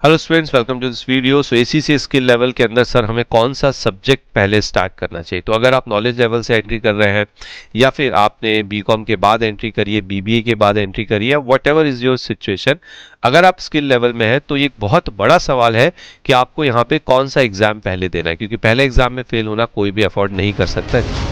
Hello students, welcome to this video. So ACC skill level के अंदर sir हमें कौन सा सब्जेक्ट पहले स्टार्ट करना चाहिए। तो अगर आप नॉलेज लेवल से एंट्री कर रहे हैं या फिर आपने बीकॉम के बाद एंट्री करी है, बीबीए के बाद एंट्री करी है, what ever is your situation, अगर आप स्किल लेवल में है तो ये बहुत बड़ा सवाल है कि आपको यहाँ पे कौन सा एग्जाम पहले देना है, क्योंकि पहले एग्जाम में फेल होना कोई भी अफोर्ड नहीं कर सकता है।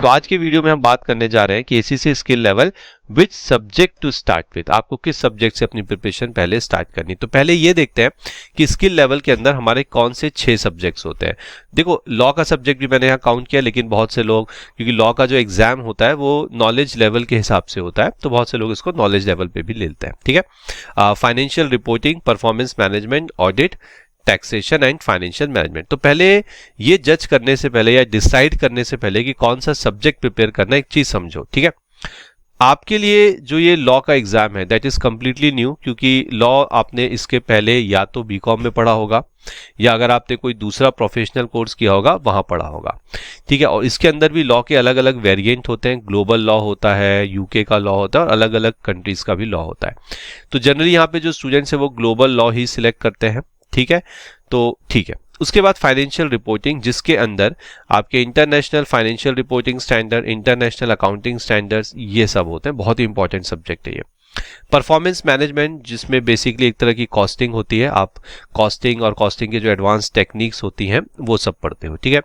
तो आज की वीडियो में हम बात करने जा रहे हैं कि ACC skill level which subject to start with, आपको किस सब्जेक्ट से अपनी प्रिपरेशन पहले स्टार्ट करनी। तो पहले ये देखते हैं कि स्किल लेवल के अंदर हमारे कौन से 6 सब्जेक्ट्स होते हैं। देखो, लॉ का सब्जेक्ट भी मैंने यहाँ काउंट किया, लेकिन बहुत से लोग, क्योंकि लॉ का जो एग्जाम होता है वो नॉलेज लेवल के हिसाब से होता है, तो बहुत से लोग इसको नॉलेज लेवल पे भी लेते हैं। ठीक है, financial reporting, performance management, audit, taxation and financial management. तो पहले ये जज करने से पहले या डिसाइड करने से पहले कि कौन सा सब्जेक्ट प्रिपेयर करना है, एक चीज समझो। ठीक है, आपके लिए जो ये लॉ का एग्जाम है दैट इज कंप्लीटली न्यू, क्योंकि लॉ आपने इसके पहले या तो बीकॉम में पढ़ा होगा या अगर आपने कोई दूसरा प्रोफेशनल कोर्स किया होगा वहां पढ़ा होगा। ठीक है, और इसके अंदर भी लॉ के अलग अलग वेरिएंट होते हैं। ग्लोबल लॉ होता है, यूके का लॉ होता है और अलग अलग कंट्रीज का भी लॉ होता है। तो जनरली यहाँ पे जो स्टूडेंट्स है वो ग्लोबल लॉ ही सिलेक्ट करते हैं। ठीक है, तो ठीक है। उसके बाद फाइनेंशियल रिपोर्टिंग, जिसके अंदर आपके international financial reporting standard, international accounting standards, ये सब होते हैं। बहुत ही इंपॉर्टेंट सब्जेक्ट है ये। परफॉर्मेंस मैनेजमेंट, जिसमें बेसिकली एक तरह की कॉस्टिंग होती है, आप कॉस्टिंग और कॉस्टिंग की जो एडवांस टेक्निक्स होती हैं वो सब पढ़ते हो। ठीक है,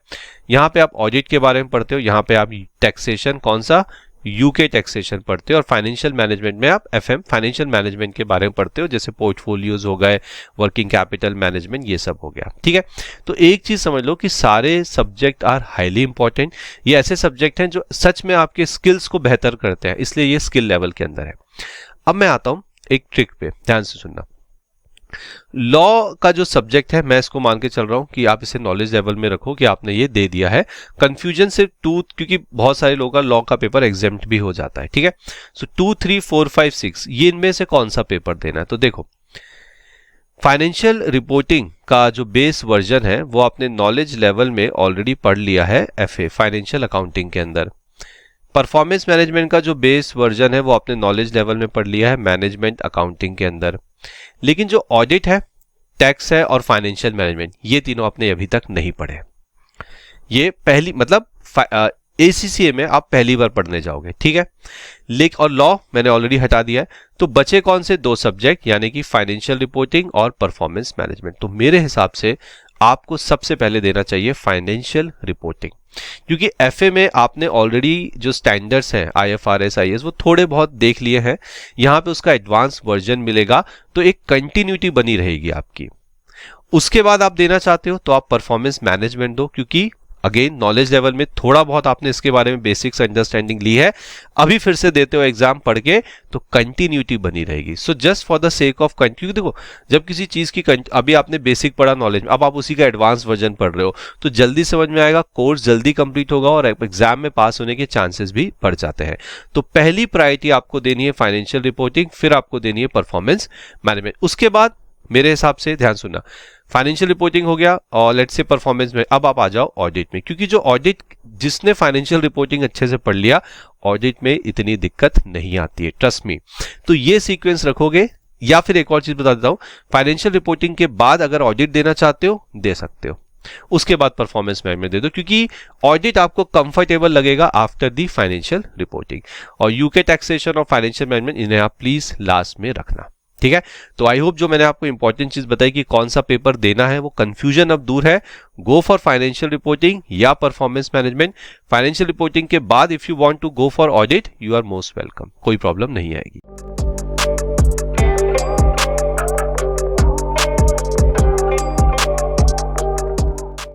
यहाँ पे आप ऑडिट के बारे में पढ़ते हो, यहाँ पे आप टैक्सेशन, कौन सा, यूके टैक्सेशन पढ़ते हो, और फाइनेंशियल मैनेजमेंट में आप एफएम फाइनेंशियल मैनेजमेंट के बारे में पढ़ते हो, जैसे पोर्टफोलियोज हो गए, वर्किंग कैपिटल मैनेजमेंट, ये सब हो गया। ठीक है, तो एक चीज समझ लो कि सारे सब्जेक्ट आर हाईली इंपॉर्टेंट। ये ऐसे सब्जेक्ट हैं जो सच में आपके स्किल्स को बेहतर करते हैं, इसलिए ये स्किल लेवल के अंदर है। अब मैं आता हूं एक ट्रिक पे, ध्यान से सुनना। लॉ का जो सब्जेक्ट है, मैं इसको मान के चल रहा हूं कि आप इसे नॉलेज लेवल में रखो कि आपने ये दे दिया है। कंफ्यूजन सिर्फ 2, क्योंकि बहुत सारे लोगों का लॉ का पेपर एग्जाम्प्ट भी हो जाता है। ठीक है, सो 2, 3, 4, 5, 6, ये इनमें से कौन सा पेपर देना है। तो देखो, फाइनेंशियल रिपोर्टिंग का जो बेस वर्जन है वो आपने नॉलेज लेवल में ऑलरेडी पढ़ लिया है, एफए फाइनेंशियल अकाउंटिंग के अंदर। परफॉर्मेंस मैनेजमेंट का जो बेस वर्जन है वो आपने नॉलेज लेवल में पढ़ लिया है, मैनेजमेंट अकाउंटिंग के अंदर। लेकिन जो ऑडिट है, टैक्स है और फाइनेंशियल मैनेजमेंट, ये तीनों आपने अभी तक नहीं पढ़े। ये पहली, मतलब एसीसीए में आप पहली बार पढ़ने जाओगे। ठीक है, लेकिन और लॉ मैंने ऑलरेडी हटा दिया है। तो बचे कौन से 2 सब्जेक्ट, यानी कि फाइनेंशियल रिपोर्टिंग और परफॉर्मेंस मैनेजमेंट। तो मेरे हिसाब से आपको सबसे पहले देना चाहिए फाइनेंशियल रिपोर्टिंग, क्योंकि एफए में आपने ऑलरेडी जो स्टैंडर्ड्स हैं, आईएफआरएस, आईएएस, वो थोड़े बहुत देख लिए हैं। यहां पे उसका एडवांस वर्जन मिलेगा, तो एक कंटिन्यूटी बनी रहेगी आपकी। उसके बाद आप देना चाहते हो तो आप परफॉर्मेंस मैनेजमेंट दो, क्योंकि अगेन नॉलेज लेवल में थोड़ा बहुत आपने इसके बारे में बेसिक्स अंडरस्टैंडिंग ली है, अभी फिर से देते हो एग्जाम पढ़ के, तो कंटिन्यूटी बनी रहेगी। So just for the sake of continue, देखो जब किसी चीज की अभी आपने बेसिक पढ़ा नॉलेज में, अब आप उसी का एडवांस वर्जन पढ़ रहे हो, तो जल्दी समझ में आएगा, कोर्स जल्दी कंप्लीट होगा और एग्जाम में पास होने के चांसेस भी बढ़ जाते हैं। तो पहली प्रायोरिटी आपको देनी है फाइनेंशियल रिपोर्टिंग, फिर आपको देनी है परफॉर्मेंस मैनेजमेंट। उसके बाद मेरे हिसाब से, ध्यान सुनना, फाइनेंशियल रिपोर्टिंग हो गया और लेट्स से परफॉर्मेंस में, अब आप आ जाओ ऑडिट में, क्योंकि जो ऑडिट, जिसने फाइनेंशियल रिपोर्टिंग अच्छे से पढ़ लिया, ऑडिट में इतनी दिक्कत नहीं आती है, ट्रस्ट मी। तो ये सीक्वेंस रखोगे। या फिर एक और चीज बता देता हूं, फाइनेंशियल रिपोर्टिंग के बाद अगर ऑडिट देना चाहते हो दे सकते हो, उसके बाद परफॉर्मेंस मैनेजमेंट दे दो, क्योंकि ऑडिट आपको कंफर्टेबल लगेगा आफ्टर दी फाइनेंशियल रिपोर्टिंग। और यूके टैक्सेशन और फाइनेंशियल मैनेजमेंट, इन्हें आप प्लीज लास्ट में रखना। ठीक है, तो आई होप जो मैंने आपको इंपॉर्टेंट चीज बताई कि कौन सा पेपर देना है, वो कंफ्यूजन अब दूर है। गो फॉर फाइनेंशियल रिपोर्टिंग या परफॉर्मेंस मैनेजमेंट। फाइनेंशियल रिपोर्टिंग के बाद if you want to go for audit, you are most welcome, कोई प्रॉब्लम नहीं आएगी।